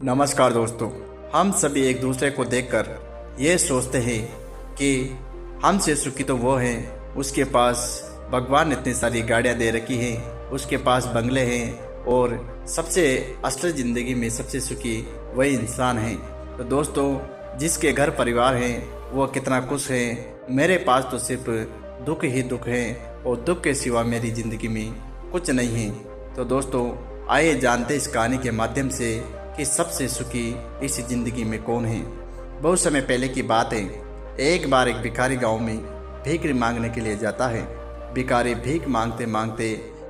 नमस्कार दोस्तों। हम सभी एक दूसरे को देखकर ये सोचते हैं कि हमसे सुखी तो वो हैं, उसके पास भगवान ने इतनी सारी गाड़ियाँ दे रखी हैं, उसके पास बंगले हैं और सबसे असल ज़िंदगी में सबसे सुखी वही इंसान है। तो दोस्तों, जिसके घर परिवार हैं वो कितना खुश है। मेरे पास तो सिर्फ दुख ही दुख है और दुख के सिवा मेरी ज़िंदगी में कुछ नहीं है। तो दोस्तों, आइए जानते इस कहानी के माध्यम से कि सबसे सुखी इस ज़िंदगी में कौन है। बहुत समय पहले की बात है। एक बार एक भिखारी गांव में भीख मांगने के लिए जाता है। भिखारी भीख मांगते मांगते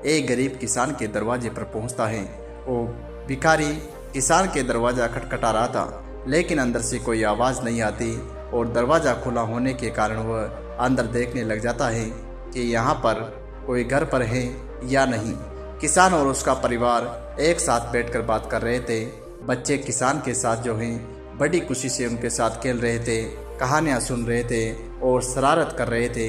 एक गरीब किसान के दरवाजे पर पहुंचता है। वो भिखारी किसान के दरवाज़ा खटखटा रहा था, लेकिन अंदर से कोई आवाज़ नहीं आती और दरवाज़ा खुला होने के कारण वह अंदर देखने लग जाता है कि यहाँ पर कोई घर पर है या नहीं। किसान और उसका परिवार एक साथ बैठकर बात कर रहे थे। बच्चे किसान के साथ जो हैं बड़ी खुशी से उनके साथ खेल रहे थे, कहानियाँ सुन रहे थे और शरारत कर रहे थे।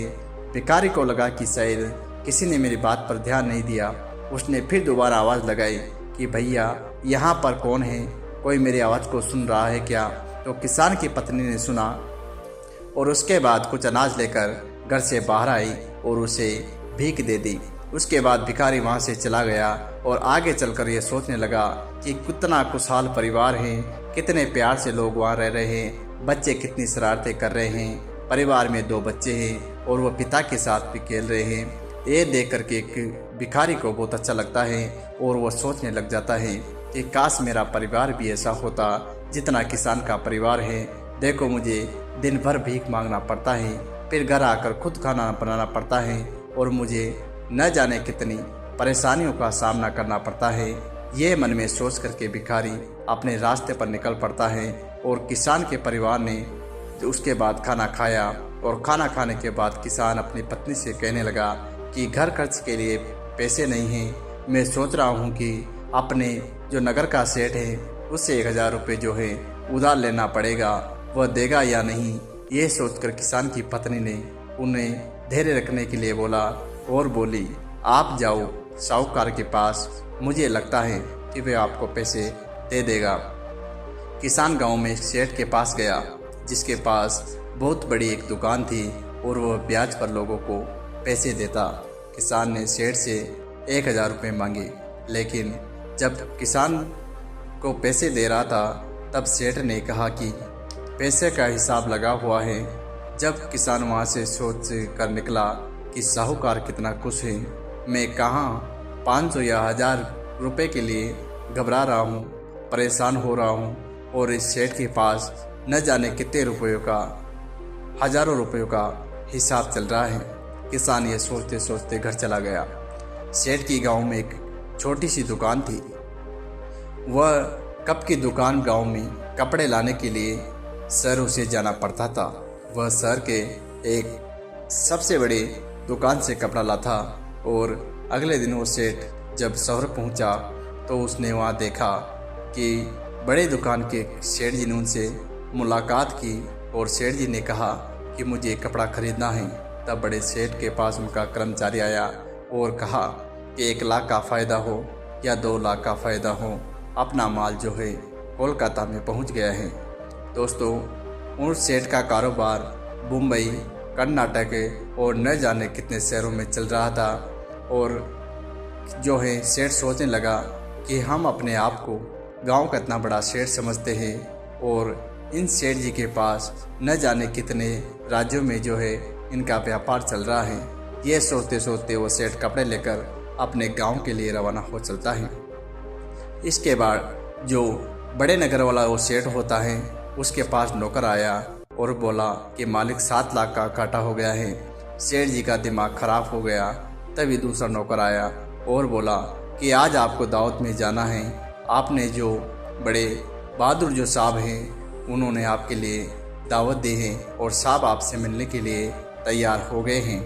भिखारी को लगा कि शायद किसी ने मेरी बात पर ध्यान नहीं दिया। उसने फिर दोबारा आवाज़ लगाई कि भैया, यहाँ पर कौन है? कोई मेरी आवाज़ को सुन रहा है क्या? तो किसान की पत्नी ने सुना और उसके बाद कुछ अनाज लेकर घर से बाहर आई और उसे भीख दे दी। उसके बाद भिखारी वहाँ से चला गया और आगे चलकर ये सोचने लगा कि कितना खुशहाल परिवार है, कितने प्यार से लोग वहाँ रह रहे हैं, बच्चे कितनी शरारतें कर रहे हैं। परिवार में 2 बच्चे हैं और वह पिता के साथ भी खेल रहे हैं। ये देख कर के भिखारी को बहुत अच्छा लगता है और वह सोचने लग जाता है कि काश मेरा परिवार भी ऐसा होता जितना किसान का परिवार है। देखो, मुझे दिन भर भीख मांगना पड़ता है, फिर घर आकर खुद खाना बनाना पड़ता है और मुझे न जाने कितनी परेशानियों का सामना करना पड़ता है। ये मन में सोच करके भिखारी अपने रास्ते पर निकल पड़ता है और किसान के परिवार ने उसके बाद खाना खाया और खाना खाने के बाद किसान अपनी पत्नी से कहने लगा कि घर खर्च के लिए पैसे नहीं हैं। मैं सोच रहा हूँ कि अपने जो नगर का सेठ है उससे 1000 रुपये जो है उधार लेना पड़ेगा, वह देगा या नहीं। ये सोचकर किसान की पत्नी ने उन्हें धैर्य रखने के लिए बोला और बोली, आप जाओ साहूकार के पास, मुझे लगता है कि वह आपको पैसे दे देगा। किसान गांव में एक सेठ के पास गया जिसके पास बहुत बड़ी एक दुकान थी और वह ब्याज पर लोगों को पैसे देता। किसान ने सेठ से 1000 रुपये मांगे, लेकिन जब किसान को पैसे दे रहा था तब सेठ ने कहा कि पैसे का हिसाब लगा हुआ है। जब किसान वहाँ से सोच कर निकला कि साहूकार कितना खुश है, मैं कहाँ 500 या 1000 रुपये के लिए घबरा रहा हूँ, परेशान हो रहा हूँ और इस सेठ के पास न जाने कितने रुपयों का, हज़ारों रुपयों का हिसाब चल रहा है। किसान ये सोचते सोचते घर चला गया। सेठ की गांव में एक छोटी सी दुकान थी। वह कप की दुकान गांव में कपड़े लाने के लिए शहर उसे जाना पड़ता था। वह शहर के एक सबसे बड़े दुकान से कपड़ा लाता और अगले दिन वो सेठ जब शहर पहुंचा तो उसने वहां देखा कि बड़े दुकान के सेठ जी ने उनसे मुलाकात की और सेठ जी ने कहा कि मुझे कपड़ा खरीदना है। तब बड़े सेठ के पास उनका कर्मचारी आया और कहा कि 1 लाख का फ़ायदा हो या 2 लाख का फ़ायदा हो, अपना माल जो है कोलकाता में पहुंच गया है। दोस्तों, उस सेठ का कारोबार मुंबई, कर्नाटक और न जाने कितने शहरों में चल रहा था और जो है सेठ सोचने लगा कि हम अपने आप को गांव का इतना बड़ा सेठ समझते हैं और इन सेठ जी के पास न जाने कितने राज्यों में जो है इनका व्यापार चल रहा है। ये सोचते सोचते वो सेठ कपड़े लेकर अपने गांव के लिए रवाना हो चलता है। इसके बाद जो बड़े नगर वाला वो सेठ होता है उसके पास नौकर आया और बोला कि मालिक 7 लाख का घाटा हो गया है। सेठ जी का दिमाग खराब हो गया। तभी दूसरा नौकर आया और बोला कि आज आपको दावत में जाना है। आपने जो बड़े बहादुर जो साहब हैं उन्होंने आपके लिए दावत दी है और साहब आपसे मिलने के लिए तैयार हो गए हैं।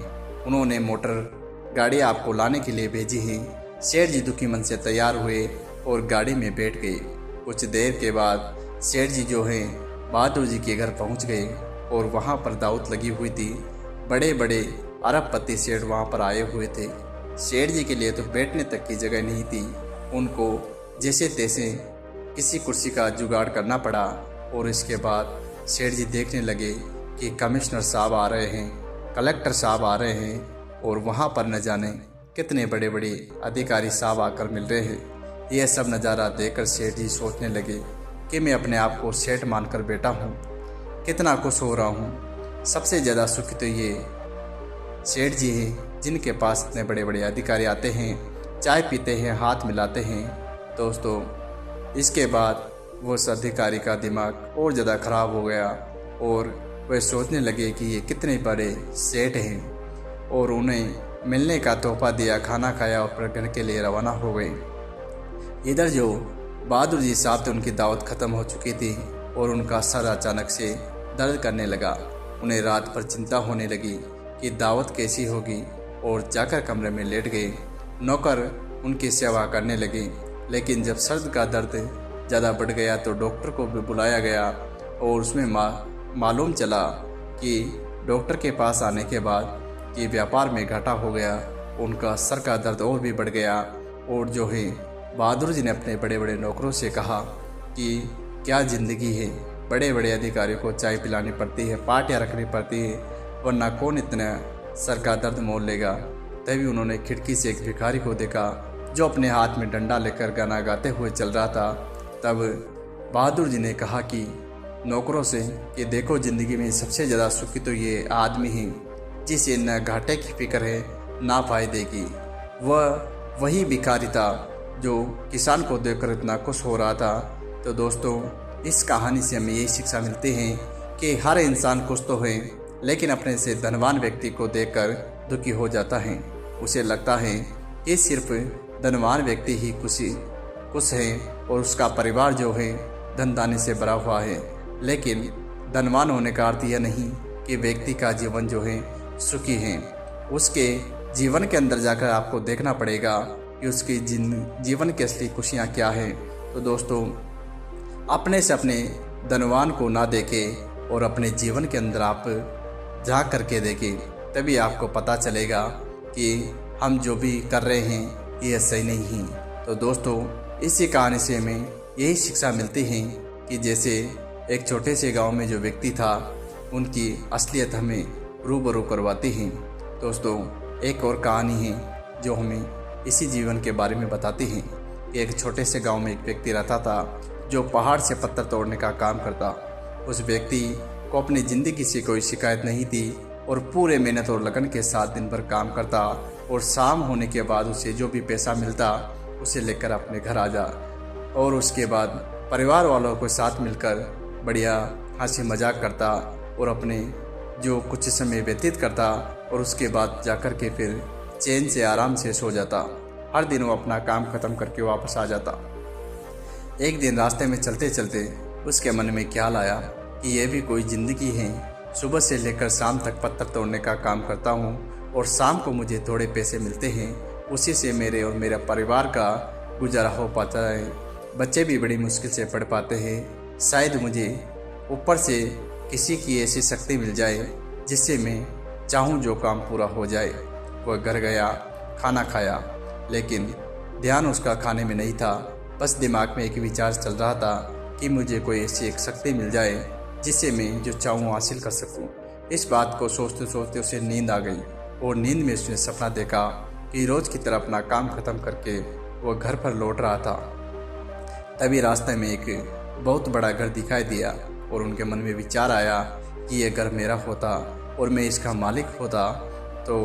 उन्होंने मोटर गाड़ी आपको लाने के लिए भेजी है। सेठ जी दुखी मन से तैयार हुए और गाड़ी में बैठ गए। कुछ देर के बाद सेठ जी जो हैं बहादुर जी के घर पहुंच गए और वहां पर दावत लगी हुई थी। बड़े बड़े अरबपति सेठ वहां पर आए हुए थे। सेठ जी के लिए तो बैठने तक की जगह नहीं थी। उनको जैसे तैसे किसी कुर्सी का जुगाड़ करना पड़ा। और इसके बाद सेठ जी देखने लगे कि कमिश्नर साहब आ रहे हैं, कलेक्टर साहब आ रहे हैं और वहाँ पर न जाने कितने बड़े बड़े अधिकारी साहब आकर मिल रहे हैं। यह सब नज़ारा देखकर सेठ जी सोचने लगे कि मैं अपने आप को सेठ मानकर बैठा हूँ, कितना खुश हो रहा हूँ। सबसे ज़्यादा सुखी तो ये सेठ जी हैं जिनके पास इतने बड़े बड़े अधिकारी आते हैं, चाय पीते हैं, हाथ मिलाते हैं। दोस्तों, इसके बाद वो उस अधिकारी का दिमाग और ज़्यादा ख़राब हो गया और वह सोचने लगे कि ये कितने बड़े सेठ हैं और उन्हें मिलने का तोहफा दिया, खाना खाया और फिर घर के लिए रवाना हो गए। इधर जो बहादुर जी साहब थे उनकी दावत ख़त्म हो चुकी थी और उनका सर अचानक से दर्द करने लगा। उन्हें रात भर चिंता होने लगी कि दावत कैसी होगी और जाकर कमरे में लेट गए। नौकर उनकी सेवा करने लगे, लेकिन जब सर का दर्द ज़्यादा बढ़ गया तो डॉक्टर को भी बुलाया गया और उसमें मालूम चला कि डॉक्टर के पास आने के बाद कि व्यापार में घाटा हो गया, उनका सर का दर्द और भी बढ़ गया। और जो है बहादुर जी ने अपने बड़े बड़े नौकरों से कहा कि क्या ज़िंदगी है, बड़े बड़े अधिकारियों को चाय पिलानी पड़ती है, पार्टियाँ रखनी पड़ती है, वरना कौन इतना सर का दर्द मोल लेगा। तभी उन्होंने खिड़की से एक भिखारी को देखा जो अपने हाथ में डंडा लेकर गाना गाते हुए चल रहा था। तब बहादुर जी ने कहा कि नौकरों से कि देखो, ज़िंदगी में सबसे ज़्यादा सुखी तो ये आदमी है जिसे न घाटे की फिक्र है ना फायदे की। वह वही भिखारी था जो किसान को देखकर इतना खुश हो रहा था। तो दोस्तों, इस कहानी से हमें यही शिक्षा मिलती है कि हर इंसान खुश तो है, लेकिन अपने से धनवान व्यक्ति को देखकर दुखी हो जाता है। उसे लगता है कि सिर्फ धनवान व्यक्ति ही खुश है और उसका परिवार जो है धनदानी से भरा हुआ है। लेकिन धनवान होने का अर्थ यह नहीं कि व्यक्ति का जीवन जो है सुखी है। उसके जीवन के अंदर जाकर आपको देखना पड़ेगा कि उसकी जीवन की असली खुशियाँ क्या हैं। तो दोस्तों, अपने से अपने धनवान को ना देखें और अपने जीवन के अंदर आप झांक करके देखें, तभी आपको पता चलेगा कि हम जो भी कर रहे हैं ये सही नहीं है। तो दोस्तों, इसी कहानी से हमें यही शिक्षा मिलती है कि जैसे एक छोटे से गांव में जो व्यक्ति था, उनकी असलियत हमें रूबरू करवाती है। दोस्तों, एक और कहानी है जो हमें इसी जीवन के बारे में बताती है कि एक छोटे से गांव में एक व्यक्ति रहता था जो पहाड़ से पत्थर तोड़ने का काम करता। उस व्यक्ति को अपनी ज़िंदगी से कोई शिकायत नहीं थी और पूरे मेहनत और लगन के साथ दिन भर काम करता और शाम होने के बाद उसे जो भी पैसा मिलता उसे लेकर अपने घर आ जा और उसके बाद परिवार वालों के साथ मिलकर बढ़िया हंसी मजाक करता और अपने जो कुछ समय व्यतीत करता और उसके बाद जाकर के फिर चैन से आराम से सो जाता। हर दिन वो अपना काम ख़त्म करके वापस आ जाता। एक दिन रास्ते में चलते चलते उसके मन में ख्याल आया कि यह भी कोई ज़िंदगी है। सुबह से लेकर शाम तक पत्थर तोड़ने का काम करता हूँ और शाम को मुझे थोड़े पैसे मिलते हैं, उसी से मेरे और मेरा परिवार का गुजारा हो पाता है। बच्चे भी बड़ी मुश्किल से पढ़ पाते हैं। शायद मुझे ऊपर से किसी की ऐसी शक्ति मिल जाए जिससे मैं चाहूँ जो काम पूरा हो जाए। वह घर गया, खाना खाया, लेकिन ध्यान उसका खाने में नहीं था। बस दिमाग में एक विचार चल रहा था कि मुझे कोई ऐसी एक शक्ति मिल जाए जिससे मैं जो चाहूँ हासिल कर सकूँ। इस बात को सोचते सोचते उसे नींद आ गई और नींद में उसने सपना देखा कि रोज़ की तरह अपना काम ख़त्म करके वह घर पर लौट रहा था। तभी रास्ते में एक बहुत बड़ा घर दिखाई दिया और उनके मन में विचार आया कि यह घर मेरा होता और मैं इसका मालिक होता। तो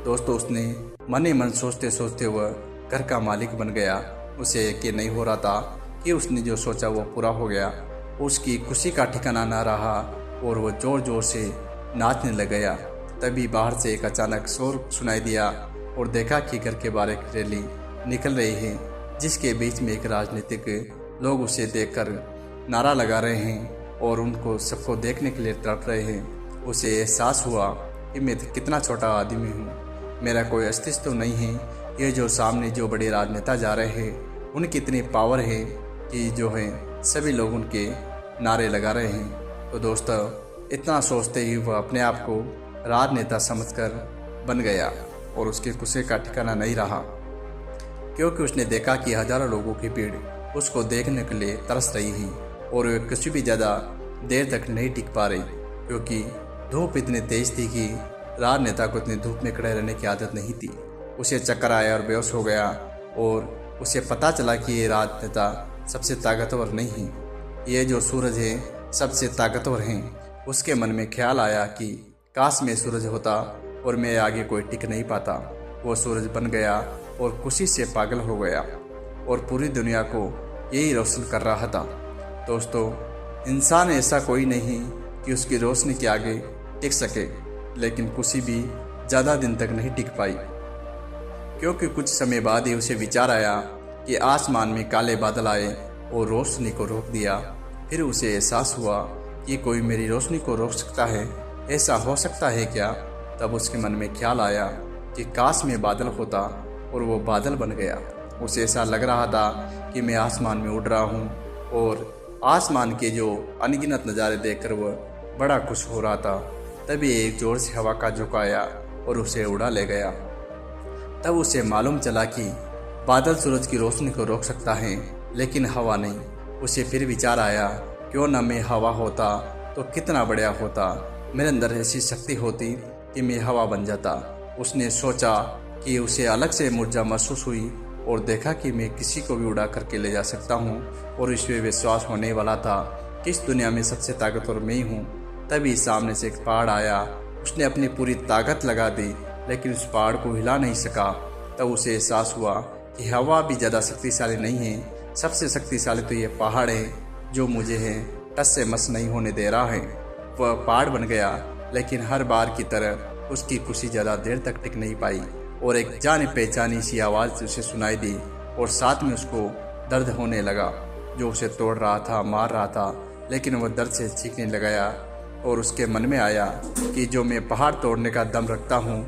दोस्तों, उसने मन ही मन सोचते सोचते वह घर का मालिक बन गया। उसे यकीन नहीं हो रहा था कि उसने जो सोचा वो पूरा हो गया। उसकी खुशी का ठिकाना ना रहा और वह ज़ोर ज़ोर से नाचने लग गया। तभी बाहर से एक अचानक शोर सुनाई दिया और देखा कि घर के बाहर एक रैली निकल रही है, जिसके बीच में एक राजनीतिक लोग उसे देखकर नारा लगा रहे हैं और उनको सबको देखने के लिए तड़प रहे हैं। उसे एहसास हुआ कि मैं कितना छोटा आदमी हूँ, मेरा कोई अस्तित्व तो नहीं है। ये जो सामने जो बड़े राजनेता जा रहे हैं उनकी इतनी पावर है कि जो है सभी लोग उनके नारे लगा रहे हैं। तो दोस्तों, इतना सोचते ही वह अपने आप को राजनेता समझकर बन गया और उसके गुस्से का ठिकाना नहीं रहा, क्योंकि उसने देखा कि हजारों लोगों की भीड़ उसको देखने के लिए तरस रही थी और वे कुछ भी ज़्यादा देर तक नहीं टिक पा रही, क्योंकि धूप इतनी तेज थी कि राजनेता को इतनी धूप में खड़े रहने की आदत नहीं थी। उसे चक्कर आया और बेहोश हो गया और उसे पता चला कि ये राजनेता सबसे ताकतवर नहीं है, ये जो सूरज है सबसे ताकतवर हैं। उसके मन में ख्याल आया कि काश में सूरज होता और मैं आगे कोई टिक नहीं पाता। वो सूरज बन गया और खुशी से पागल हो गया और पूरी दुनिया को यही रोशन कर रहा था। दोस्तों, इंसान ऐसा कोई नहीं कि उसकी रोशनी के आगे टिक सके, लेकिन खुशी भी ज़्यादा दिन तक नहीं टिक पाई, क्योंकि कुछ समय बाद ही उसे विचार आया कि आसमान में काले बादल आए और रोशनी को रोक दिया। फिर उसे एहसास हुआ कि कोई मेरी रोशनी को रोक सकता है, ऐसा हो सकता है क्या? तब उसके मन में ख्याल आया कि काश में बादल होता और वो बादल बन गया। उसे ऐसा लग रहा था कि मैं आसमान में उड़ रहा हूँ और आसमान के जो अनगिनत नज़ारे देखकर वह बड़ा खुश हो रहा था। तभी एक जोर से हवा का झोंका आया और उसे उड़ा ले गया। तब उसे मालूम चला कि बादल सूरज की रोशनी को रोक सकता है, लेकिन हवा नहीं। उसे फिर विचार आया, क्यों न मैं हवा होता तो कितना बढ़िया होता, मेरे अंदर ऐसी शक्ति होती कि मैं हवा बन जाता। उसने सोचा कि उसे अलग से ऊर्जा महसूस हुई और देखा कि मैं किसी को भी उड़ा करके ले जा सकता हूँ, और इसमें विश्वास होने वाला था कि इस दुनिया में सबसे ताकतवर मैं ही हूँ। तभी सामने से एक पहाड़ आया। उसने अपनी पूरी ताकत लगा दी, लेकिन उस पहाड़ को हिला नहीं सका। तब उसे एहसास हुआ कि हवा भी ज़्यादा शक्तिशाली नहीं है, सबसे शक्तिशाली तो ये पहाड़ है जो मुझे है टस से मस नहीं होने दे रहा है। वह पहाड़ बन गया, लेकिन हर बार की तरह उसकी खुशी ज़्यादा देर तक टिक नहीं पाई और एक जानी पहचानी सी आवाज़ उसे सुनाई दी और साथ में उसको दर्द होने लगा, जो उसे तोड़ रहा था, मार रहा था। लेकिन वह दर्द से चीखने लगाया और उसके मन में आया कि जो मैं पहाड़ तोड़ने का दम रखता हूँ,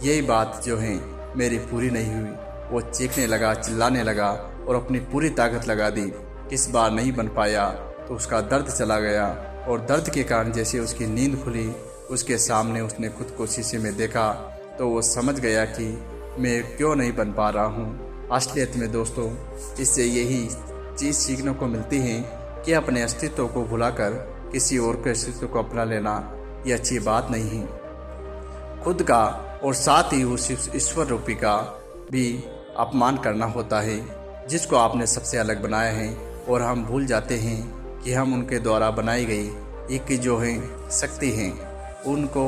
यही बात जो है मेरी पूरी नहीं हुई। वो चीखने लगा, चिल्लाने लगा और अपनी पूरी ताकत लगा दी। इस बार नहीं बन पाया तो उसका दर्द चला गया और दर्द के कारण जैसे उसकी नींद खुली, उसके सामने उसने खुद को शीशे में देखा तो वो समझ गया कि मैं क्यों नहीं बन पा रहा हूँ। असलियत में दोस्तों, इससे यही चीज़ सीखने को मिलती है कि अपने अस्तित्व को भुलाकर किसी और के अस्तित्व को अपना लेना ये अच्छी बात नहीं है। खुद का और साथ ही उस ईश्वर रूपी का भी अपमान करना होता है, जिसको आपने सबसे अलग बनाया है, और हम भूल जाते हैं कि हम उनके द्वारा बनाई गई एक जो है शक्ति हैं, उनको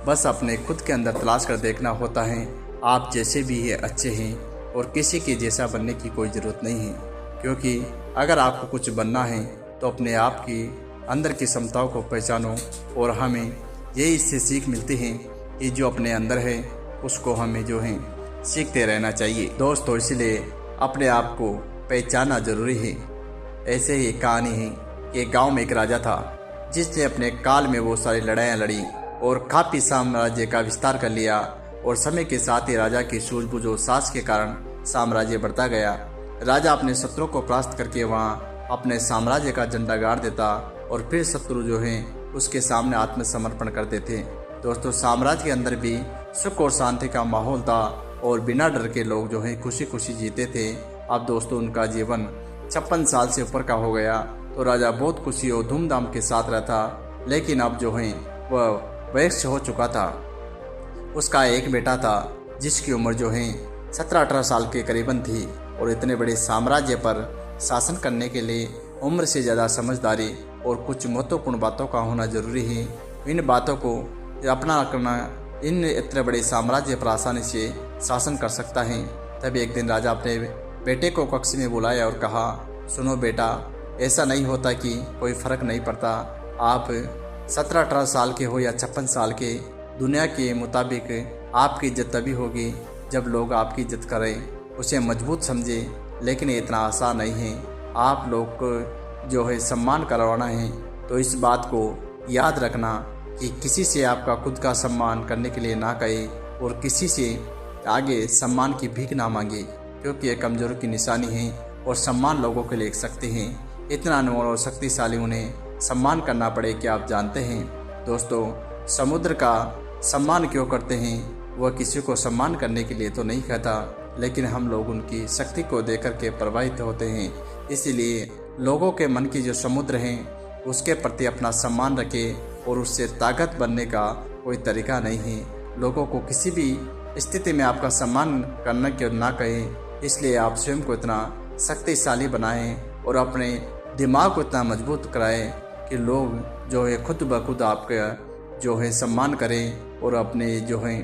बस अपने खुद के अंदर तलाश कर देखना होता है। आप जैसे भी है अच्छे हैं और किसी के जैसा बनने की कोई ज़रूरत नहीं है, क्योंकि अगर आपको कुछ बनना है तो अपने आप की अंदर की क्षमताओं को पहचानो। और हमें यही इससे सीख मिलती है कि जो अपने अंदर है उसको हमें जो है सीखते रहना चाहिए दोस्तों। इसलिए अपने आप को पहचानना जरूरी है। ऐसे ही कहानी है कि एक गाँव में एक राजा था जिसने अपने काल में वो सारी लड़ाइयाँ लड़ी और काफ़ी साम्राज्य का विस्तार कर लिया, और समय के साथ ही राजा की सूझबूझ और साहस के कारण साम्राज्य बढ़ता गया। राजा अपने शत्रु को परास्त करके वहाँ अपने साम्राज्य का झंडा गाड़ देता और फिर शत्रु जो हैं उसके सामने आत्मसमर्पण करते थे। दोस्तों, साम्राज्य के अंदर भी सुख और शांति का माहौल था और बिना डर के लोग जो हैं खुशी खुशी जीते थे। अब दोस्तों उनका जीवन 56 साल से ऊपर का हो गया, तो राजा बहुत खुशी और धूमधाम के साथ रहता। लेकिन अब जो है वह वयस्क हो चुका था। उसका एक बेटा था जिसकी उम्र जो है 17-18 साल के करीबन थी, और इतने बड़े साम्राज्य पर शासन करने के लिए उम्र से ज़्यादा समझदारी और कुछ महत्वपूर्ण बातों का होना जरूरी है। इन बातों को अपना करना इन इतने बड़े साम्राज्य पर आसानी से शासन कर सकता है। तभी एक दिन राजा अपने बेटे को कक्ष में बुलाया और कहा, सुनो बेटा, ऐसा नहीं होता कि कोई फ़र्क नहीं पड़ता, आप 17-18 साल के हो या 56 साल के, दुनिया के मुताबिक आपकी इज्जत तभी होगी जब लोग आपकी इज्जत करें, उसे मजबूत समझे। लेकिन ये इतना आसान नहीं है। आप लोग को जो है सम्मान करवाना है तो इस बात को याद रखना कि किसी से आपका खुद का सम्मान करने के लिए ना कहे और किसी से आगे सम्मान की भीख ना मांगे, क्योंकि ये कमज़ोरी की निशानी है और सम्मान लोगों के लिए एक शक्ति है। इतना अनमोल और शक्तिशाली उन्हें सम्मान करना पड़े क्या आप जानते हैं? दोस्तों, समुद्र का सम्मान क्यों करते हैं? वह किसी को सम्मान करने के लिए तो नहीं कहता, लेकिन हम लोग उनकी शक्ति को देख कर के प्रभावित होते हैं। इसीलिए लोगों के मन की जो समुद्र हैं उसके प्रति अपना सम्मान रखें और उससे ताकत बनने का कोई तरीका नहीं है। लोगों को किसी भी स्थिति में आपका सम्मान करना क्यों ना कहें, इसलिए आप स्वयं को इतना शक्तिशाली बनाएं और अपने दिमाग को इतना मजबूत कराएं कि लोग जो है खुद ब खुद आपका जो है सम्मान करें और अपने जो है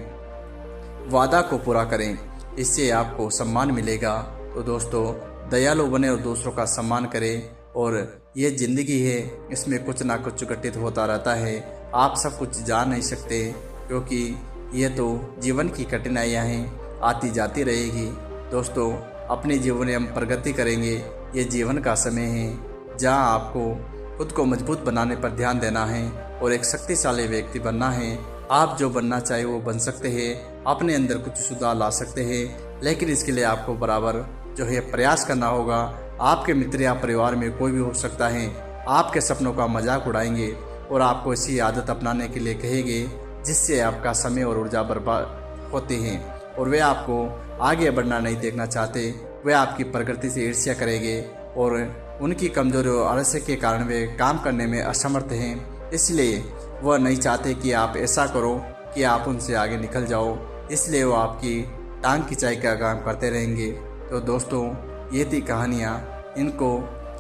वादा को पूरा करें। इससे आपको सम्मान मिलेगा। तो दोस्तों, दयालु बने और दूसरों का सम्मान करें। और ये ज़िंदगी है, इसमें कुछ ना कुछ घटित होता रहता है। आप सब कुछ जान नहीं सकते, क्योंकि ये तो जीवन की कठिनाइयाँ हैं, आती जाती रहेगी। दोस्तों, अपने जीवन में हम प्रगति करेंगे। ये जीवन का समय है जहाँ आपको खुद को मजबूत बनाने पर ध्यान देना है और एक शक्तिशाली व्यक्ति बनना है। आप जो बनना चाहे वो बन सकते हैं, अपने अंदर कुछ सुधार ला सकते हैं, लेकिन इसके लिए आपको बराबर जो है प्रयास करना होगा। आपके मित्र या परिवार में कोई भी हो सकता है, आपके सपनों का मजाक उड़ाएंगे और आपको ऐसी आदत अपनाने के लिए कहेंगे जिससे आपका समय और ऊर्जा बर्बाद होते हैं और वे आपको आगे बढ़ना नहीं देखना चाहते। वे आपकी प्रगति से ईर्ष्या करेंगे और उनकी कमजोरी और आलस्य के कारण वे काम करने में असमर्थ हैं। इसलिए वह नहीं चाहते कि आप ऐसा करो कि आप उनसे आगे निकल जाओ, इसलिए वो आपकी टांग खिंचाई का काम करते रहेंगे। तो दोस्तों, ये थी कहानियाँ, इनको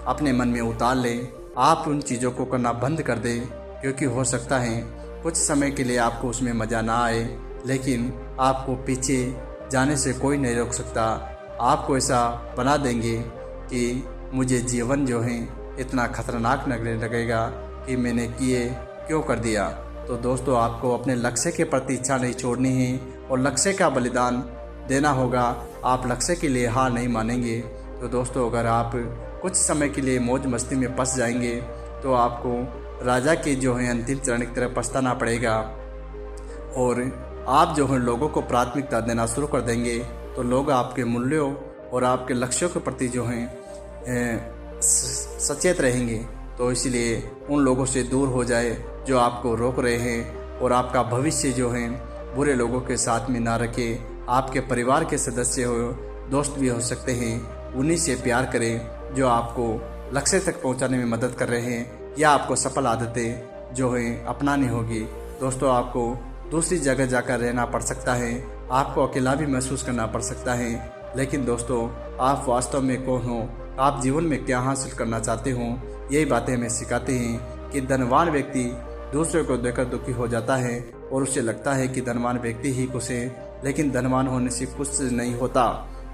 अपने मन में उतार लें। आप उन चीज़ों को करना बंद कर दें, क्योंकि हो सकता है कुछ समय के लिए आपको उसमें मज़ा ना आए, लेकिन आपको पीछे जाने से कोई नहीं रोक सकता। आपको ऐसा बना देंगे कि मुझे जीवन जो है इतना खतरनाक लगने लगेगा कि मैंने किए क्यों कर दिया। तो दोस्तों, आपको अपने लक्ष्य के प्रति इच्छा नहीं छोड़नी है और लक्ष्य का बलिदान देना होगा। आप लक्ष्य के लिए हार नहीं मानेंगे। तो दोस्तों, अगर आप कुछ समय के लिए मौज मस्ती में फंस जाएंगे तो आपको राजा के जो है अंतिम चरण की तरह पछताना पड़ेगा और आप जो है लोगों को प्राथमिकता देना शुरू कर देंगे तो लोग आपके मूल्यों और आपके लक्ष्यों के प्रति जो हैं सचेत रहेंगे। तो इसलिए उन लोगों से दूर हो जाए जो आपको रोक रहे हैं और आपका भविष्य जो है बुरे लोगों के साथ में ना रखे। आपके परिवार के सदस्य हो, दोस्त भी हो सकते हैं, उन्हीं से प्यार करें जो आपको लक्ष्य तक पहुंचाने में मदद कर रहे हैं, या आपको सफल आदतें जो हैं अपनानी होगी। दोस्तों, आपको दूसरी जगह जाकर रहना पड़ सकता है, आपको अकेला भी महसूस करना पड़ सकता है, लेकिन दोस्तों, आप वास्तव में कौन हो, आप जीवन में क्या हासिल करना चाहते हो, यही बातें हमें सिखाते हैं कि धनवान व्यक्ति दूसरे को देखकर दुखी हो जाता है और उसे लगता है कि धनवान व्यक्ति ही खुश है, लेकिन धनवान होने से कुछ नहीं होता।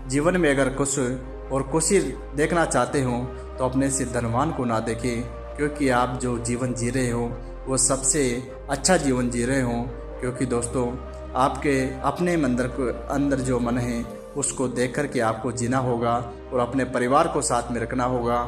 जीवन में अगर खुश और खुशी देखना चाहते हो तो अपने से धनवान को ना देखें, क्योंकि आप जो जीवन जी रहे हो वो सबसे अच्छा जीवन जी रहे हो। क्योंकि दोस्तों, आपके अपने अंदर जो मन है उसको देख कर के आपको जीना होगा और अपने परिवार को साथ में रखना होगा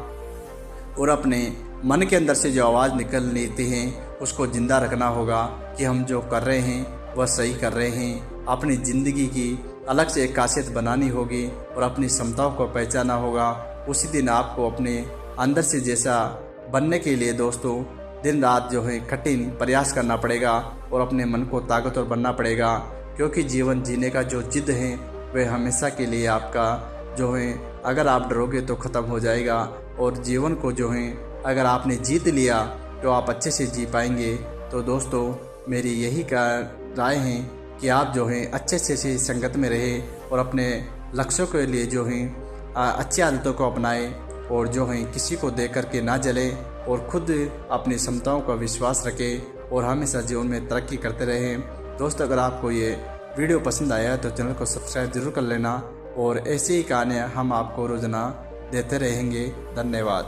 और अपने मन के अंदर से जो आवाज़ निकल लेती है उसको जिंदा रखना होगा कि हम जो कर रहे हैं वह सही कर रहे हैं। अपनी ज़िंदगी की अलग से एक खासियत बनानी होगी और अपनी क्षमताओं को पहचाना होगा। उसी दिन आपको अपने अंदर से जैसा बनने के लिए दोस्तों दिन रात जो है कठिन प्रयास करना पड़ेगा और अपने मन को ताकतवर बनना पड़ेगा, क्योंकि जीवन जीने का जो जिद है वह हमेशा के लिए आपका जो है अगर आप डरोगे तो ख़त्म हो जाएगा। और जीवन को जो है अगर आपने जीत लिया तो आप अच्छे से जी पाएंगे। तो दोस्तों, मेरी यही राय है कि आप जो है अच्छे से संगत में रहे और अपने लक्ष्यों के लिए जो है अच्छी आदतों को अपनाएं और जो है किसी को देख करके ना जले और खुद अपनी क्षमताओं का विश्वास रखें और हमेशा जीवन में तरक्की करते रहें। दोस्तों, अगर आपको ये वीडियो पसंद आया तो चैनल को सब्सक्राइब जरूर कर लेना और ऐसी ही कहानियाँ हम आपको रोजाना देते रहेंगे। धन्यवाद।